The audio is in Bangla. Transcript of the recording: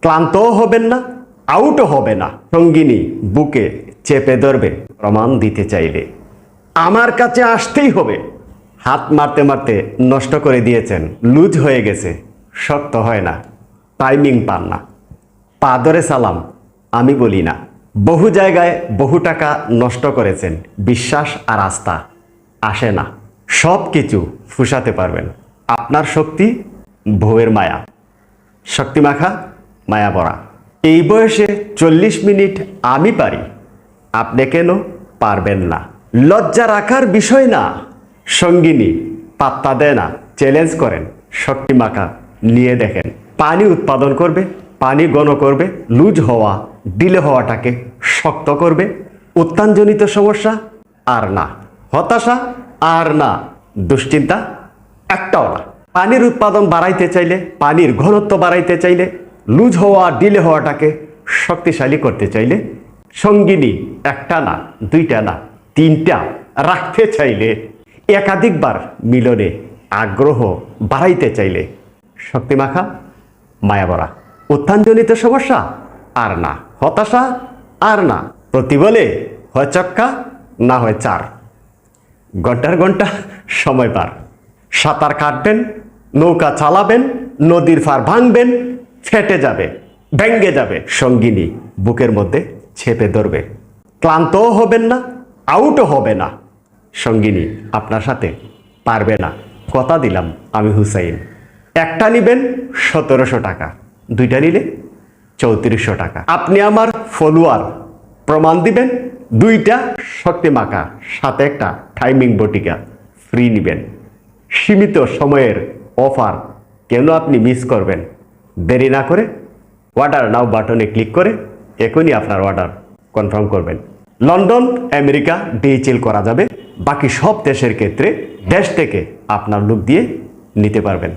ক্লান্তও হবেন না, আউটও হবে না। সঙ্গিনী বুকে চেপে ধরবে প্রমাণ দিতে চাইলে। আমার কাছে আসতেই হবে। হাত মারতে মারতে নষ্ট করে দিয়েছেন, লুজ হয়ে গেছে, শক্ত হয় না, টাইমিং পান না। পা ধরে সালাম আমি বলি না। বহু জায়গায় বহু টাকা নষ্ট করেছেন, বিশ্বাস আর আস্থা আসে না। সব কিছু ফুসাতে পারবেন। আপনার শক্তি বউয়ের মায়া, শক্তিমাখা মায়া ভরা। এই বয়সে 40 মিনিট আমি পারি, আপনি কেন পারবেন না? লজ্জা রাখার বিষয় না। সঙ্গিনী পাত্তা দেয় না, চ্যালেঞ্জ করেন, শক্তিমাখা নিয়ে দেখেন। পানি উৎপাদন করবে, পানি ঘন করবে, লুজ হওয়া ডিলে হওয়াটাকে শক্ত করবে। উত্থানজনিত সমস্যা আর না, হতাশা আর না, দুশ্চিন্তা একটাও না। পানির উৎপাদন বাড়াইতে চাইলে, পানির ঘনত্ব বাড়াইতে চাইলে, লুজ হওয়া ডিলে হওয়াটাকে শক্তিশালী করতে চাইলে, সঙ্গিনী একটা না, দুইটা না, তিনটা রাখতে চাইলে, একাধিকবার মিলনে আগ্রহ বাড়াইতে চাইলে, শক্তিমাখা মায়া ভরা। উত্থানজনিত সমস্যা আর না, হতাশা আর না, প্রতি বলে হয় চক্কা না হয় চার। ঘন্টার ঘন্টা সময় পার। সাঁতার কাটবেন, নৌকা চালাবেন, নদীর ফার ভাঙবেন, ফেটে যাবে, ভেঙ্গে যাবে। সঙ্গিনী বুকের মধ্যে চেপে ধরবে। ক্লান্তও হবেন না, আউটও হবে না। সঙ্গিনী আপনার সাথে পারবে না, কথা দিলাম আমি হুসাইন। একটা নিবেন 1700 টাকা, দুইটা নিলে 3400 টাকা। আপনি আমার ফলোয়ার, প্রমাণ দিবেন। দুইটা শক্তিমাখা, সাথে একটা টাইমিং বটিকা ফ্রি নিবেন। সীমিত সময়ের অফার, কেন আপনি মিস করবেন? দেরি না করে অর্ডার নাও বাটনে ক্লিক করে এখনই আপনার অর্ডার কনফার্ম করবেন। লন্ডন, আমেরিকা ডিএচএল করা যাবে। বাকি সব দেশের ক্ষেত্রে দেশ থেকে আপনার লুক দিয়ে নিতে পারবেন।